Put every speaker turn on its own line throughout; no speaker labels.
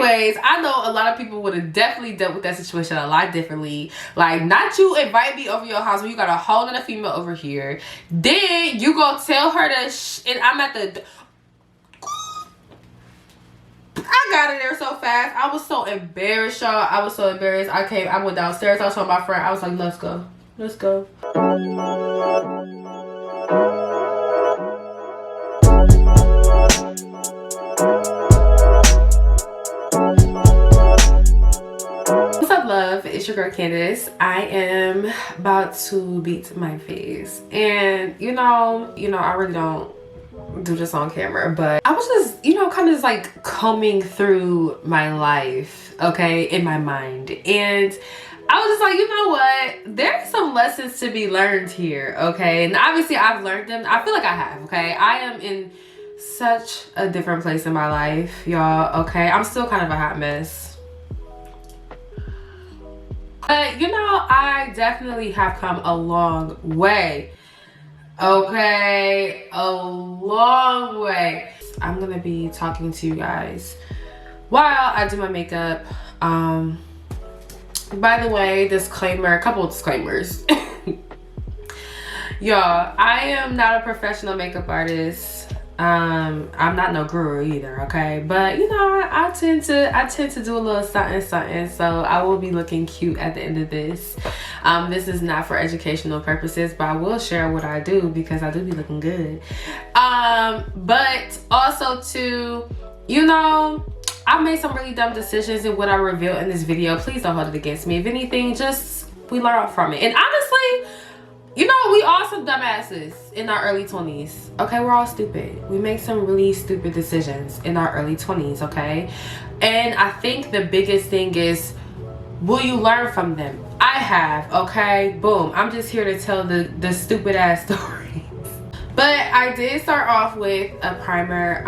anyways, I know a lot of people would have definitely dealt with that situation a lot differently. Like, not you invite me over your house when you got a whole other female over here. Then you go tell her that and I'm at the... I got in there so fast. I was so embarrassed, y'all. I was so embarrassed. I went downstairs. I told my friend. I was like, let's go. Let's go. What's up, love? It's your girl Candace. I am about to beat my face. And you know, I really don't do this on camera, but I was just, kind of just like combing through my life, okay, in my mind, and I was just like, you know what, there's some lessons to be learned here, okay? And obviously I've learned them. I feel like I have, okay? I am in such a different place in my life, y'all, okay? I'm still kind of a hot mess, but I definitely have come a long way. Okay, a long way. I'm gonna be talking to you guys while I do my makeup. By the way, disclaimer, a couple of disclaimers. Y'all, I am not a professional makeup artist. I'm not no guru either, okay? But I tend to do a little something, so I will be looking cute at the end of this. This is not for educational purposes, but I will share what I do because I do be looking good. But also too, I made some really dumb decisions in what I revealed in this video. Please don't hold it against me. If anything, just we learn from it. And honestly, we all some dumbasses in our early 20s. Okay, we're all stupid. We make some really stupid decisions in our early 20s, okay? And I think the biggest thing is, will you learn from them? I have, okay? Boom. I'm just here to tell the stupid ass stories. But I did start off with a primer.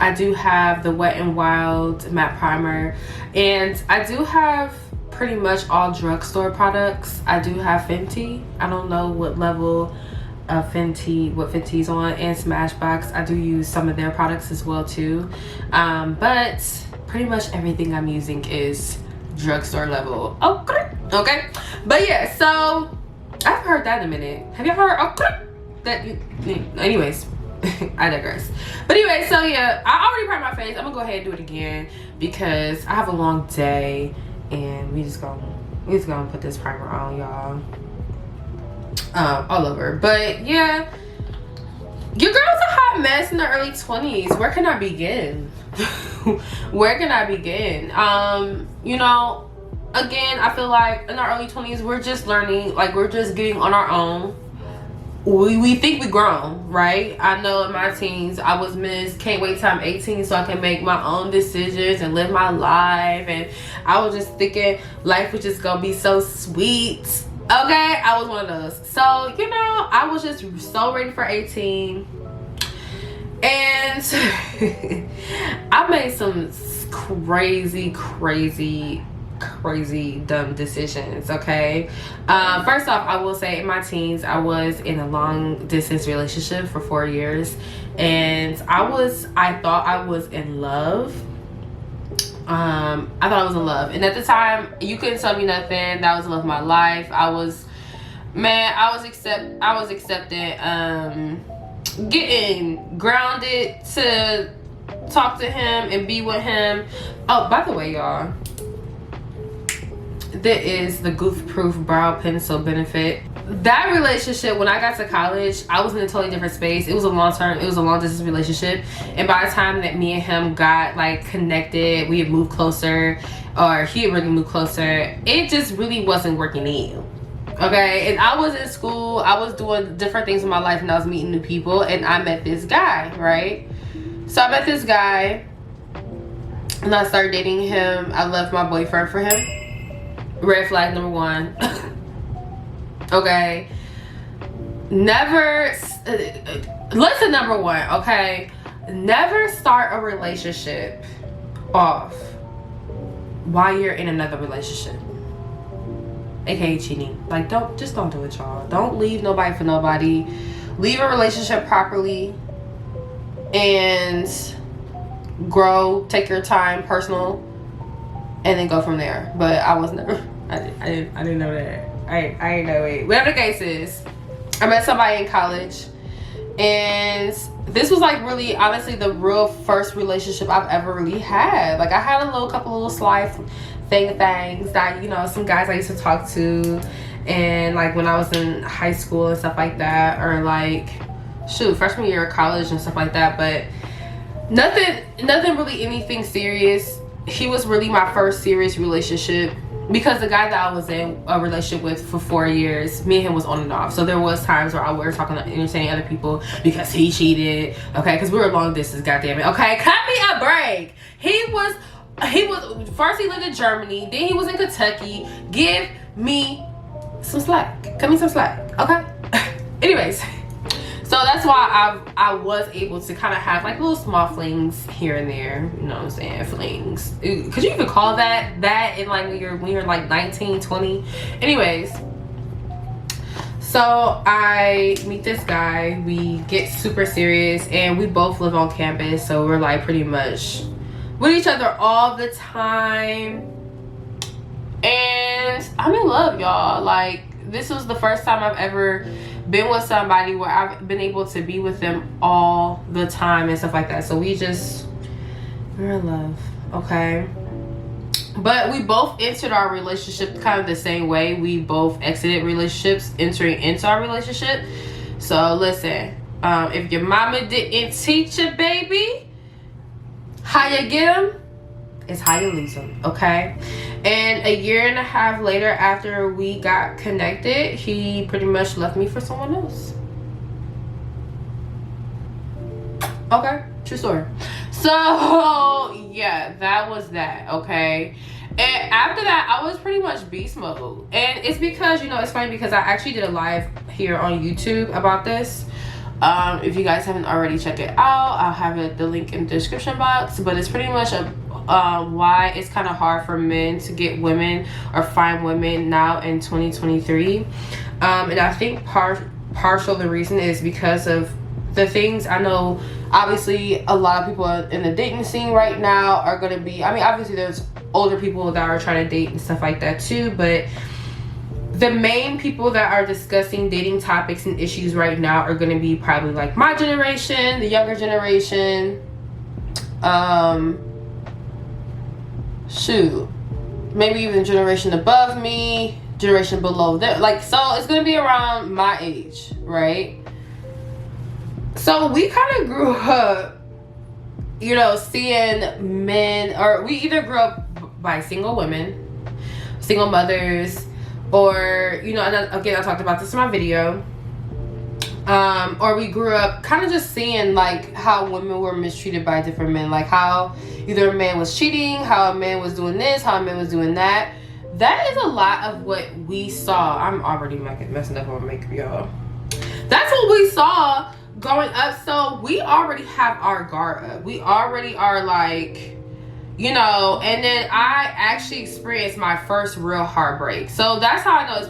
I do have the Wet n Wild matte primer, and I do have pretty much all drugstore products. I do have Fenty. I don't know what level of Fenty's on, and Smashbox. I do use some of their products as well too, but pretty much everything I'm using is drugstore level. Okay, but yeah, so I've heard that in a minute. Have you heard that? Anyways, I digress. But anyway, so yeah, I already primed my face. I'm gonna go ahead and do it again because I have a long day, and we just gonna put this primer on, y'all, all over. But yeah, your girl's a hot mess in the early 20s. Where can I begin? Where can I begin? Again, I feel like in our early 20s, we're just learning, like we're just getting on our own. We think we grown, right? I know in my teens, I was can't wait till I'm 18 so I can make my own decisions and live my life. And I was just thinking life was just gonna be so sweet. Okay, I was one of those. So, I was just so ready for 18. And I made some crazy dumb decisions, okay? First off, I will say in my teens I was in a long distance relationship for 4 years, and I thought I was in love. I thought I was in love, and at the time you couldn't tell me nothing. That was the love of my life. I was accepting getting grounded to talk to him and be with him. Oh, by the way, y'all, there is the Goof Proof Brow Pencil Benefit. That relationship, when I got to college, I was in a totally different space. It was a long distance relationship, and by the time that me and him got like connected, we had moved closer, or he had really moved closer, it just really wasn't working in. Okay, and I was in school, I was doing different things in my life, and I was meeting new people, and I met this guy, right? So I met this guy, and I started dating him. I left my boyfriend for him. Red flag number one. Okay, listen, number one, okay, never start a relationship off while you're in another relationship, aka cheating. Like, don't do it, y'all. Don't leave nobody for nobody. Leave a relationship properly, and grow, take your time, personal, and then go from there. But I was never, I didn't know that. I didn't know it. Whatever the case is, I met somebody in college, and this was like really, honestly, the real first relationship I've ever really had. Like I had a couple little slide things that, you know, some guys I used to talk to, and like when I was in high school and stuff like that, or like freshman year of college and stuff like that. But nothing really, anything serious. He was really my first serious relationship, because the guy that I was in a relationship with for 4 years, me and him was on and off. So there was times where we were talking to entertaining other people because he cheated. Okay, because we were long distance. Goddamn it. Okay, cut me a break. He was first he lived in Germany, then he was in Kentucky. Give me some slack. Cut me some slack. Okay. Anyways. So that's why I was able to kind of have like little small flings here and there, you know what I'm saying, flings. Could you even call that in like when you're like 19, 20? Anyways, so I meet this guy, we get super serious, and we both live on campus, so we're like pretty much with each other all the time. And I'm in love, y'all. Like, this was the first time I've ever been with somebody where I've been able to be with them all the time and stuff like that. So we're in love, okay? But we both entered our relationship kind of the same way. We both exited relationships entering into our relationship. So listen, if your mama didn't teach you, baby, how you get them is how you lose them, okay? And a year and a half later, after we got connected, he pretty much left me for someone else. Okay, true story. So yeah, that was that, okay? And after that, I was pretty much beast mode. And it's because, you know, it's funny because I actually did a live here on YouTube about this. If you guys haven't already checked it out, I'll have the link in the description box. But it's pretty much why it's kind of hard for men to get women or find women now in 2023. And I think partial the reason is because of the things. I know obviously a lot of people in the dating scene right now are going to be, I mean, obviously there's older people that are trying to date and stuff like that too, but the main people that are discussing dating topics and issues right now are going to be probably like my generation, the younger generation, maybe even generation above me, generation below them. Like, so it's going to be around my age, right? So we kind of grew up, you know, seeing men, or we either grew up by single women, single mothers, or, you know, and again, I talked about this in my video, or we grew up kind of just seeing like how women were mistreated by different men, like how either a man was cheating, how a man was doing this, how a man was doing that. That is a lot of what we saw. I'm already messing up on makeup, y'all. That's what we saw growing up. So we already have our guard up. We already are like, you know, and then I actually experienced my first real heartbreak. So that's how I know it's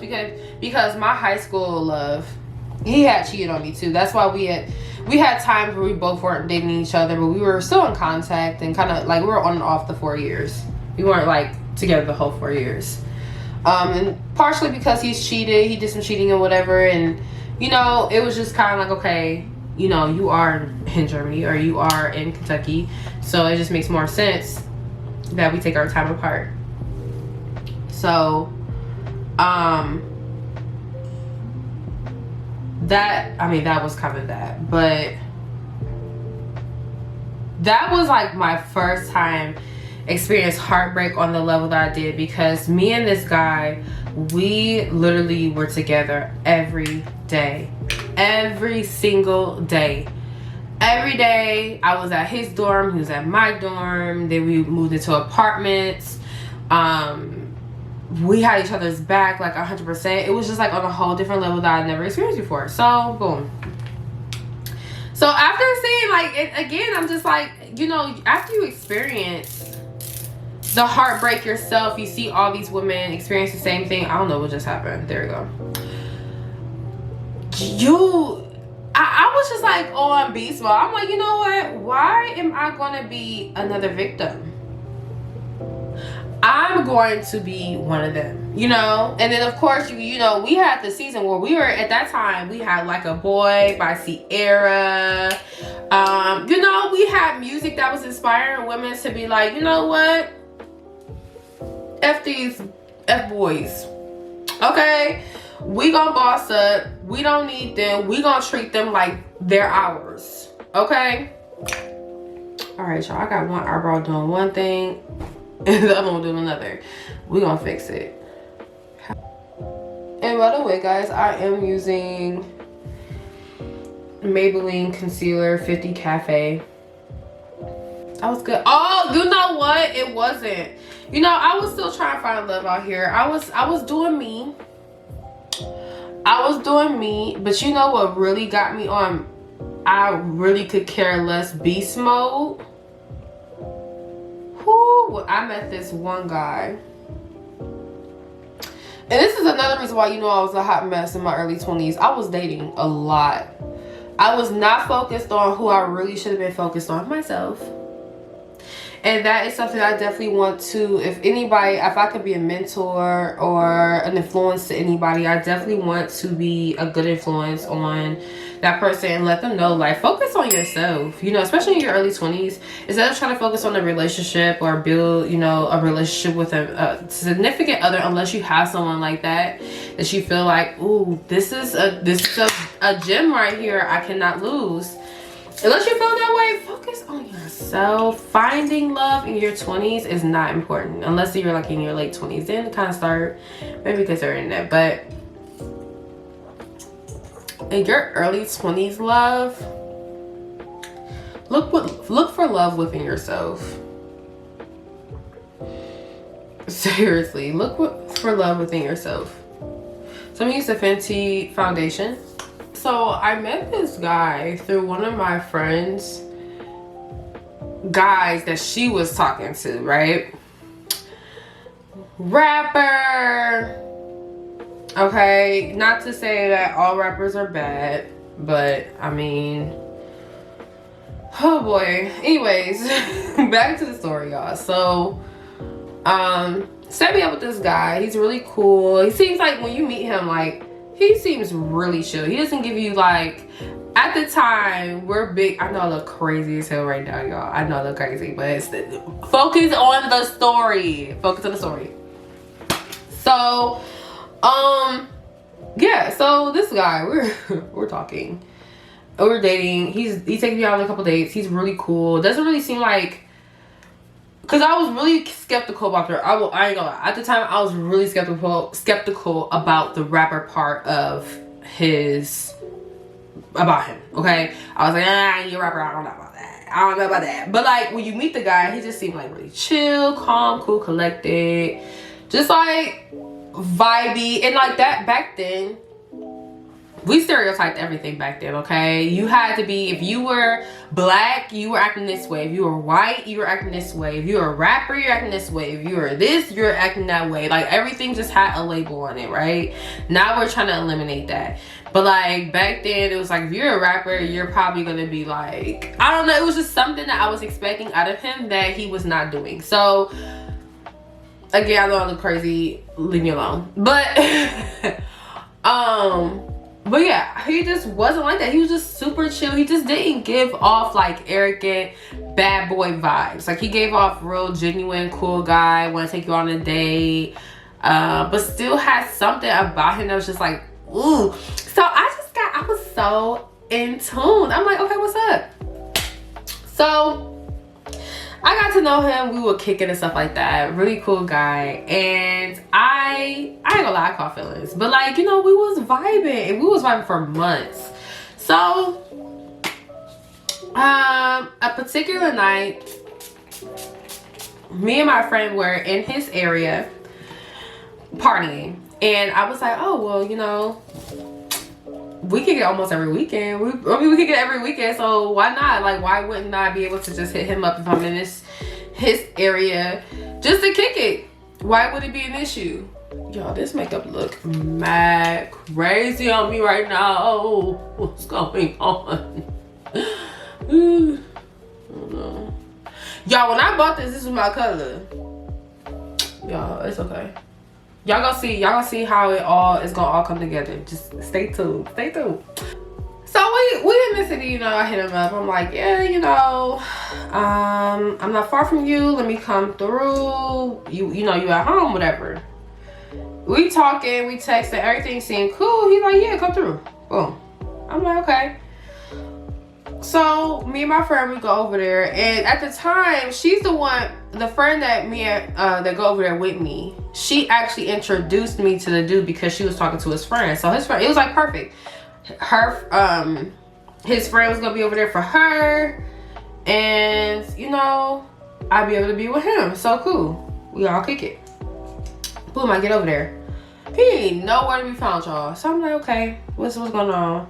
because my high school love, he had cheated on me too. That's why we had times where we both weren't dating each other, but we were still in contact and kind of like we were on and off the 4 years. We weren't like together the whole 4 years. And partially because he's cheated, he did some cheating and whatever, and you know, it was just kind of like, okay, you know, you are in Germany or you are in Kentucky, so it just makes more sense that we take our time apart. So that was kind of that, but that was like my first time experience heartbreak on the level that I did, because me and this guy, we literally were together every day, every single day. Every day I was at his dorm, he was at my dorm, then we moved into apartments. We had each other's back like 100%. It was just like on a whole different level that I'd never experienced before. So boom. So after seeing like it again, I'm just like, you know, after you experience the heartbreak yourself, you see all these women experience the same thing. I don't know what just happened. There we go. I was just like on beast mode. I'm like, you know what? Why am I gonna be another victim? I'm going to be one of them, you know? And then of course, you know, we had the season where we were, at that time, we had Like a Boy by Sierra. You know, we had music that was inspiring women to be like, you know what? F these F boys. Okay? We gonna boss up. We don't need them. We gonna treat them like they're ours. Okay? Alright, y'all. I got one eyebrow doing one thing and the other one doing another. We gonna fix it. And by the way, guys, I am using Maybelline Concealer 50 Cafe. That was good. Oh, you know what? It wasn't. You know, I was still trying to find love out here. I was doing me. I was doing me. But you know what really got me on I really could care less beast mode? Whoo, I met this one guy. And this is another reason why, you know, I was a hot mess in my early 20s. I was dating a lot. I was not focused on who I really should have been focused on, myself. And that is something I definitely want to, if I could be a mentor or an influence to anybody, I definitely want to be a good influence on that person and let them know, like, focus on yourself, you know, especially in your early 20s. Instead of trying to focus on a relationship or build, you know, a relationship with a significant other, unless you have someone like that you feel like, ooh, this is a gem right here I cannot lose. Unless you feel that way, focus on yourself. Finding love in your 20s is not important. Unless you're like in your late 20s. Then kind of start maybe considering that. But in your early 20s, love, look for love within yourself. Seriously, look for love within yourself. So I'm using the Fenty foundation. So I met this guy through one of my friends' guys that she was talking to, right? Rapper. Okay, not to say that all rappers are bad, but I mean, oh boy. Anyways, back to the story, y'all. So set me up with this guy. He's really cool. He seems like when you meet him, like, he seems really chill. He doesn't give you, like, at the time, we're big. I know I look crazy as hell right now, y'all. I know I look crazy, but it's focus on the story. Focus on the story. So, yeah. So this guy, we're talking. We're dating. He's taking me out on a couple dates. He's really cool. Doesn't really seem like. Cause I was really skeptical about her. I ain't gonna lie. At the time, I was really skeptical about the rapper part of about him. Okay, I was like, you're a rapper. I don't know about that. I don't know about that. But like when you meet the guy, he just seemed like really chill, calm, cool, collected, just like vibey, and like that back then. We stereotyped everything back then, okay? You had to be, if you were black, you were acting this way. If you were white, you were acting this way. If you were a rapper, you're acting this way. If you were this, you're acting that way. Like, everything just had a label on it, right? Now we're trying to eliminate that. But, like, back then, it was like, if you're a rapper, you're probably going to be like, I don't know. It was just something that I was expecting out of him that he was not doing. So, again, I know I look crazy. Leave me alone. But yeah, he just wasn't like that. He was just super chill. He just didn't give off like arrogant bad boy vibes. Like, he gave off real genuine cool guy, want to take you on a date, but still had something about him that was just like, ooh. So I was so in tune. I'm like, okay, what's up? So I got to know him. We were kicking and stuff like that. Really cool guy. And I ain't gonna lie, I caught feelings. But like, you know, we was vibing. And we was vibing for months. So, a particular night, me and my friend were in his area partying. And I was like, oh, well, you know, we could get almost every weekend. We could get every weekend, so why not? Like, why wouldn't I be able to just hit him up if I'm in his area just to kick it? Why would it be an issue? Y'all, this makeup look mad crazy on me right now. What's going on? Y'all, when I bought this was my color. Y'all, it's okay. Y'all gonna see how it all is gonna all come together. Just stay tuned. Stay tuned. So we in the city, you know, I hit him up. I'm like, yeah, you know, I'm not far from you. Let me come through. You know, you at home, whatever. We talking, we texting, everything seemed cool. He's like, yeah, come through. Boom. I'm like, okay. So me and my friend, we go over there, and at the time, she's the friend that that go over there with me. She actually introduced me to the dude because she was talking to his friend. So his friend, it was like perfect. His friend was gonna be over there for her, and you know, I'd be able to be with him. So cool. We all kick it. Boom, I get over there. He ain't nowhere to be found, y'all. So I'm like, okay, what's going on?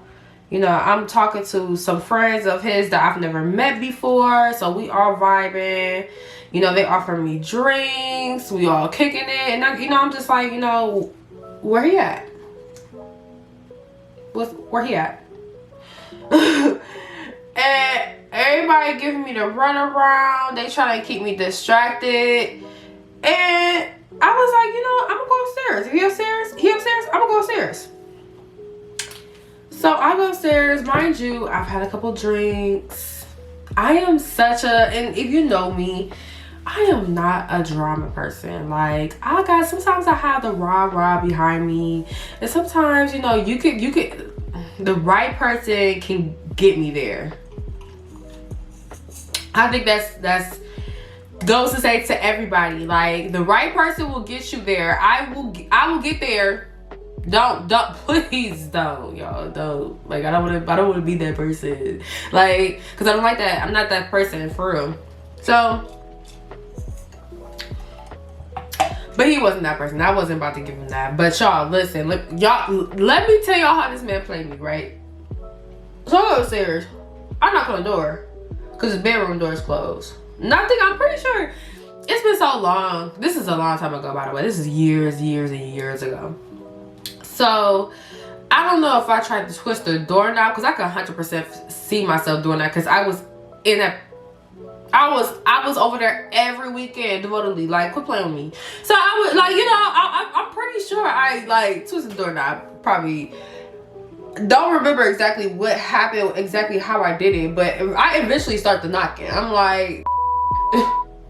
You know, I'm talking to some friends of his that I've never met before. So we all vibing. You know, they offer me drinks. We all kicking it. And, I'm just like, you know, where he at? Where he at? And everybody giving me the runaround. They trying to keep me distracted. And I was like, you know, I'm gonna go upstairs. If he upstairs, I'm gonna go upstairs. So I go upstairs. Mind you, I've had a couple drinks. I am and if you know me, I am not a drama person. Like, sometimes I have the rah-rah behind me. And sometimes, you know, you could, the right person can get me there. I think that's goes to say to everybody, like, the right person will get you there. I will get there. Don't please don't, y'all, don't. Like, I don't want to be that person, like, because I don't like that. I'm not that person for real. So, but he wasn't that person. I wasn't about to give him that. But y'all, listen, let me tell y'all how this man played me, right? So I go upstairs. I knock on the door because his bedroom door is closed. I'm pretty sure it's been so long. This is a long time ago, by the way. This is years and years ago. So I don't know if I tried to twist the doorknob, because I could 100% see myself doing that, because I was over there every weekend devotedly. Like, quit playing with me. So I was like, you know, I'm pretty sure I like twisted the doorknob. Probably don't remember exactly what happened, exactly how I did it, but I eventually started knocking. I'm like,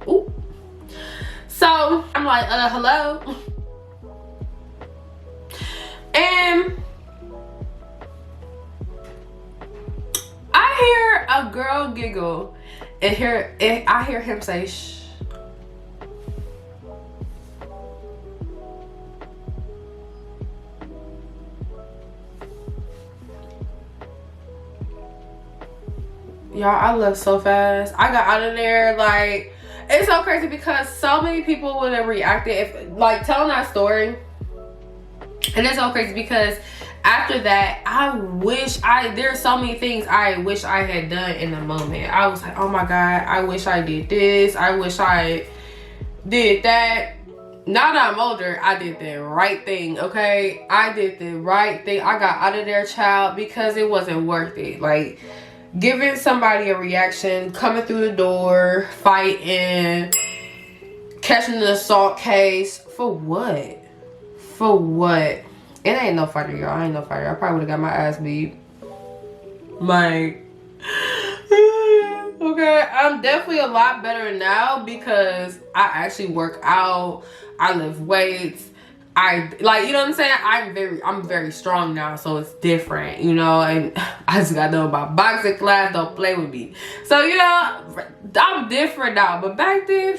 ooh. So I'm like, hello. And I hear a girl giggle, and I hear him say, shh. Y'all, I left so fast. I got out of there, like, it's so crazy because so many people would have reacted if, like, telling that story. And it's so crazy because after that, there's so many things I wish I had done in the moment. I was like, oh my God, I wish I did this. I wish I did that. Now that I'm older, I did the right thing, okay? I did the right thing. I got out of there, child, because it wasn't worth it. Like, giving somebody a reaction, coming through the door, fighting, catching an assault case. For what? For what? It ain't no fighter, y'all. I ain't no fighter. I probably would have got my ass beat. Like, okay, I'm definitely a lot better now because I actually work out. I lift weights. You know what I'm saying? I'm very strong now, so it's different, you know, and I just got to know about boxing class. Don't play with me. So, you know, I'm different now, but back then,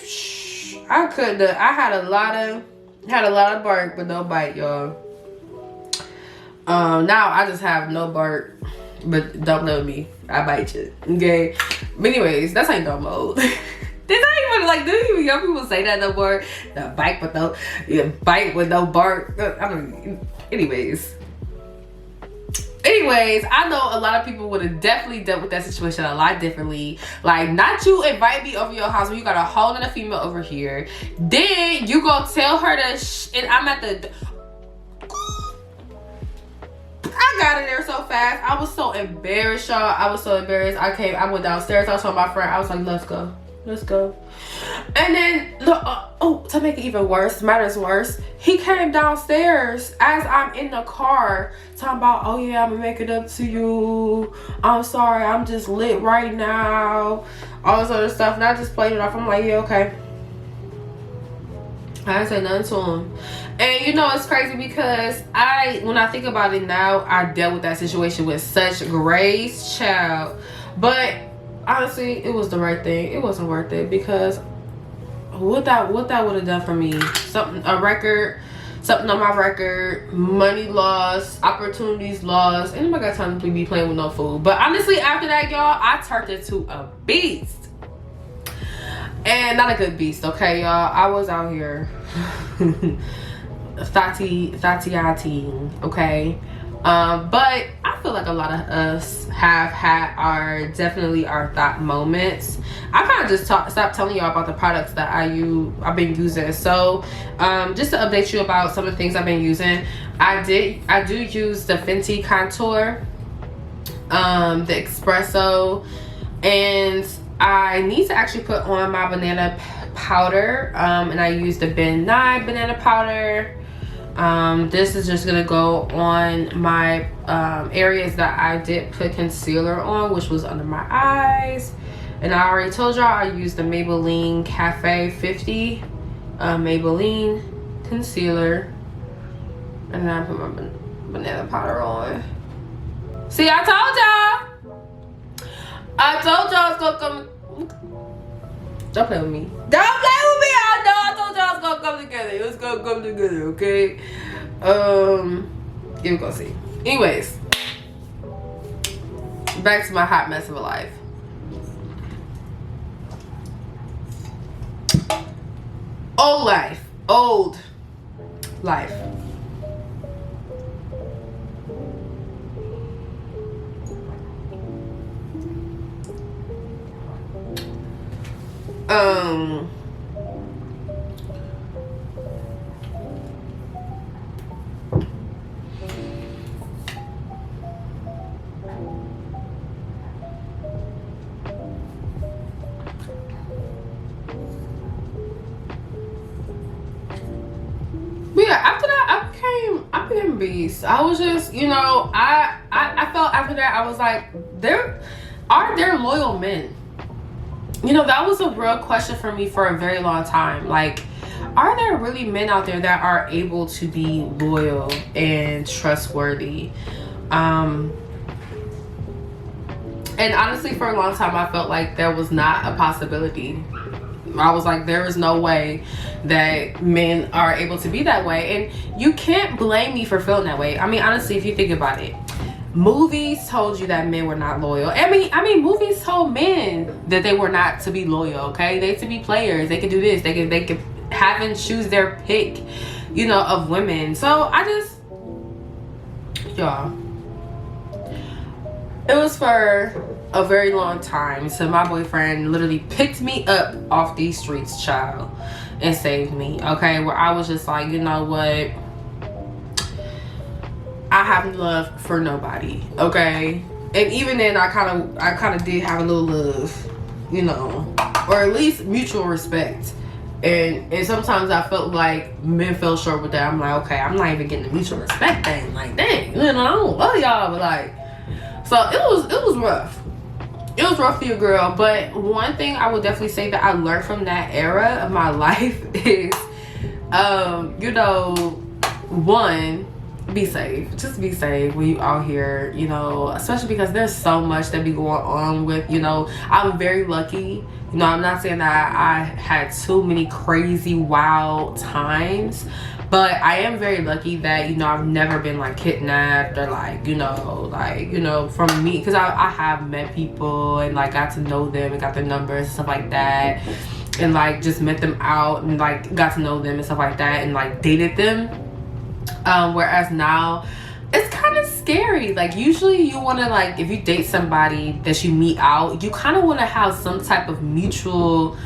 I had a lot of bark, but no bite, y'all. Now I just have no bark, but don't play with me. I bite you, okay? But anyways, that's how you know mode. Do even young people say that no more? The bite with no bark. I don't. Anyways, Anyways, I know a lot of people would have definitely dealt with that situation a lot differently. Like, not you invite me over your house when you got a whole other female over here. Then you go tell her to and I'm at the... I got in there so fast. I was so embarrassed, y'all. I was so embarrassed. I went downstairs. I told my friend, I was like, let's go. Let's go. And then, to make it even worse, matters worse, he came downstairs as I'm in the car talking about, oh yeah, I'm gonna make it up to you. I'm sorry, I'm just lit right now. All this other stuff. And I just played it off. I'm like, yeah, okay. I didn't say nothing to him. And you know, it's crazy because when I think about it now, I dealt with that situation with such grace, child. But honestly, it was the right thing. It wasn't worth it because what that would have done for me, something on my record, money lost, opportunities lost. Anybody got time to be playing with no food? But honestly, after that, y'all, I turned into a beast. And not a good beast, okay, y'all. I was out here thati, okay. But I feel like a lot of us have had our thought moments. I kind of just stopped telling y'all about the products that I've been using. So just to update you about some of the things I've been using, I do use the Fenty contour, the espresso, and I need to actually put on my banana powder, and I use the Ben 9 banana powder. This is just gonna go on my areas that I did put concealer on, which was under my eyes. And I already told y'all I used the Maybelline Cafe 50 Maybelline concealer, and then I put my banana powder on. See, I told y'all it's gonna come. Don't play with me. Don't play with me. I know I told y'all it's gonna come together. It's gonna come together, okay? You're gonna see. Anyways, back to my hot mess of a life. Old life. But yeah, after that I became a beast. I was just, you know, I felt after that I was like, are there loyal men? You know, that was a real question for me for a very long time. Like, are there really men out there that are able to be loyal and trustworthy? And honestly, for a long time, I felt like there was not a possibility. I was like, there is no way that men are able to be that way. And you can't blame me for feeling that way. I mean, honestly, if you think about it, movies told you that men were not loyal. I mean, movies told men that they were not to be loyal, okay? They to be players. They could do this. They could have and choose their pick, you know, of women. So y'all, it was for a very long time. So my boyfriend literally picked me up off these streets, child, and saved me, okay? Where I was just like, you know what? I have love for nobody, okay? And even then, I kind of did have a little love, you know, or at least mutual respect. And sometimes I felt like men fell short with that. I'm like, okay, I'm not even getting the mutual respect thing. Like, dang, you know, I don't love y'all, but like, so it was rough. It was rough for your girl. But one thing I would definitely say that I learned from that era of my life is, you know, one, be safe. Just be safe when you out here, you know, especially because there's so much that be going on with, you know, I'm very lucky. You know, I'm not saying that I had too many crazy wild times, but I am very lucky that, you know, I've never been like kidnapped or like, you know, from me, because I have met people and like got to know them and got their numbers and stuff like that, and like just met them out and like got to know them and stuff like that and like dated them. Whereas now it's kind of scary. Like usually you want to, like, if you date somebody that you meet out, you kind of want to have some type of mutual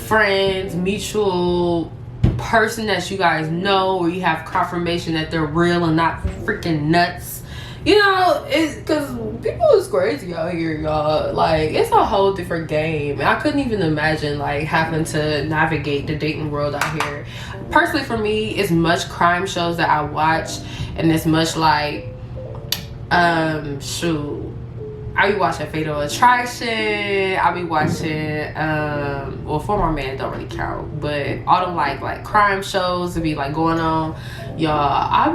friends, mutual person that you guys know, or you have confirmation that they're real and not freaking nuts. You know, it's because people is crazy out here, y'all. Like, it's a whole different game. I couldn't even imagine, like, having to navigate the dating world out here. Personally, for me, it's much crime shows that I watch, and it's much like, shoot, I be watching Fatal Attraction. I be watching, well, For My Man don't really count, but all them like crime shows to be like going on, y'all. I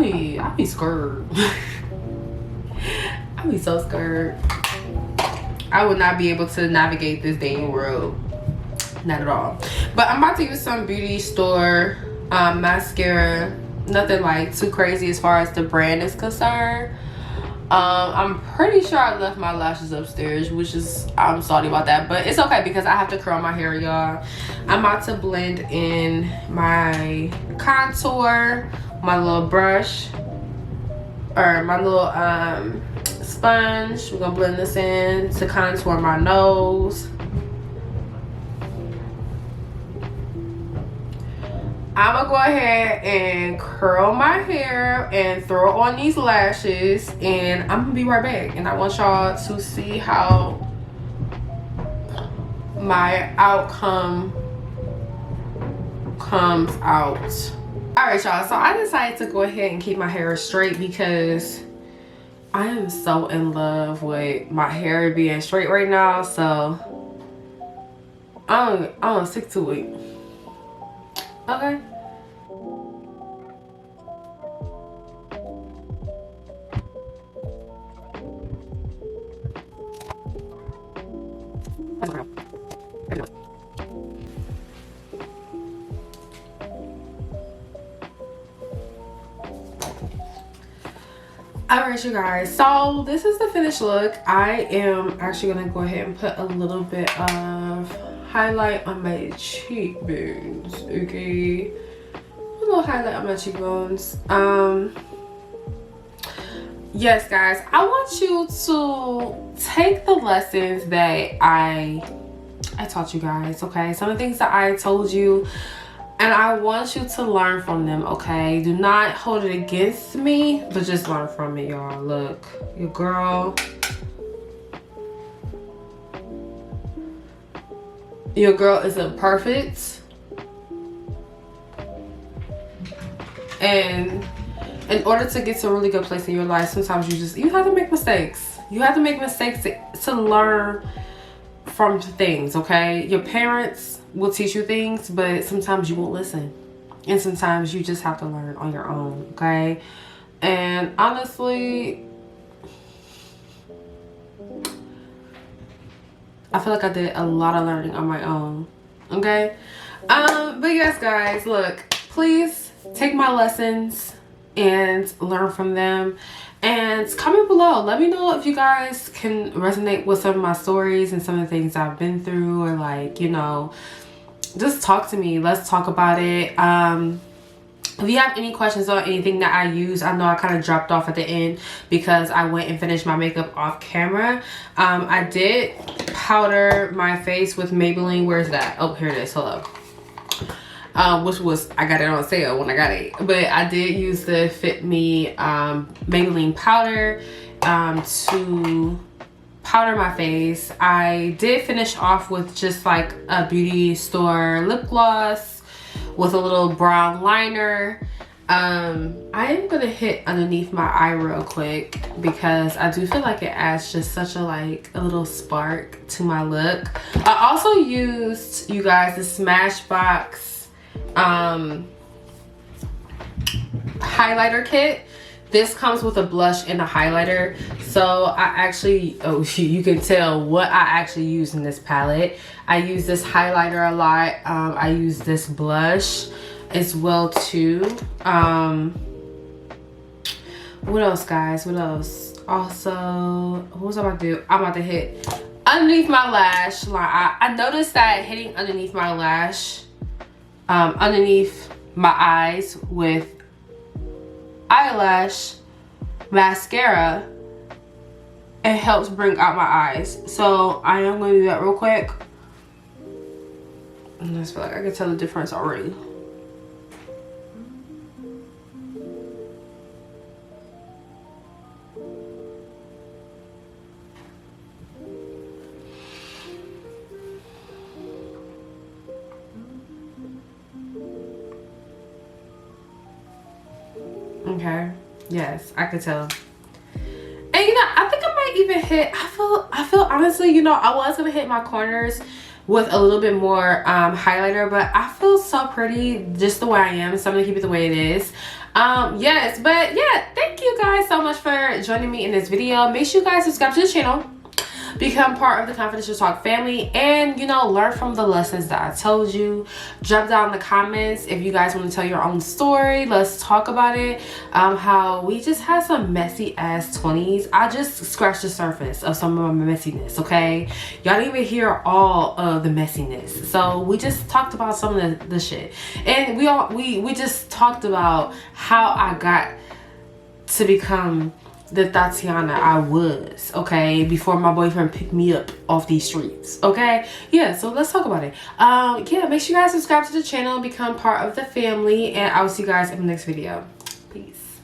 be scared. I be so scared. I would not be able to navigate this dating world, not at all. But I'm about to use some beauty store mascara. Nothing like too crazy as far as the brand is concerned. I'm pretty sure I left my lashes upstairs, which is, I'm sorry about that, but it's okay because I have to curl my hair, y'all. I'm about to blend in my contour, my little brush, or my little sponge. We're gonna blend this in to contour my nose. I'm gonna go ahead and curl my hair and throw on these lashes, and I'm gonna be right back. And I want y'all to see how my outcome comes out. All right, y'all, so I decided to go ahead and keep my hair straight because I am so in love with my hair being straight right now. So I'm gonna stick to it. Okay. Alright, you guys, so this is the finished look. I am actually gonna go ahead and put a little bit of highlight on my cheekbones. Okay, a little highlight on my cheekbones. Yes, guys, I want you to take the lessons that I taught you guys. Okay, some of the things that I told you, and I want you to learn from them. Okay, do not hold it against me, but just learn from it, y'all. Look, your girl isn't perfect, and in order to get to a really good place in your life, sometimes you have to make mistakes. You have to make mistakes to learn from things. Okay, your parents will teach you things, but sometimes you won't listen, and sometimes you just have to learn on your own. Okay, and honestly, I feel like I did a lot of learning on my own. Okay, but yes, guys, look, please take my lessons and learn from them, and comment below. Let me know if you guys can resonate with some of my stories and some of the things I've been through, or like, you know, just talk to me. Let's talk about it. If you have any questions on anything that I use, I know I kind of dropped off at the end because I went and finished my makeup off camera. I did powder my face with Maybelline. Where's that? Oh, here it is. Hello. Which was, I got it on sale when I got it, but I did use the Fit Me Maybelline powder to powder my face. I did finish off with just like a beauty store lip gloss with a little brown liner. I am gonna hit underneath my eye real quick because I do feel like it adds just such a a little spark to my look. I also used, you guys, the Smashbox highlighter kit. This comes with a blush and a highlighter, so I actually, oh, you can tell what I actually use in this palette. I use this highlighter a lot. I use this blush as well too. What else, guys? What else? Also, what was I about to do? I'm about to hit underneath my lash line. I noticed that hitting underneath my lash, underneath my eyes with eyelash mascara, it helps bring out my eyes. So I am going to do that real quick. And I just feel like I can tell the difference already. Okay, yes, I could tell. And you know, I think I might even hit, I feel honestly, you know, I was gonna hit my corners with a little bit more highlighter, but I feel so pretty just the way I am, so I'm gonna keep it the way it is. Yes, but yeah, thank you guys so much for joining me in this video. Make sure you guys subscribe to the channel, become part of the Confidential Talk family, and you know, learn from the lessons that I told you. Drop down in the comments if you guys want to tell your own story. Let's talk about it. How we just had some messy ass 20s. I just scratched the surface of some of my messiness, okay? Y'all didn't even hear all of the messiness, so we just talked about some of the shit, and we just talked about how I got to become the Tatiana I was, okay, before my boyfriend picked me up off these streets, okay? Yeah, so let's talk about it. Yeah, make sure you guys subscribe to the channel, become part of the family, and I will see you guys in the next video. Peace.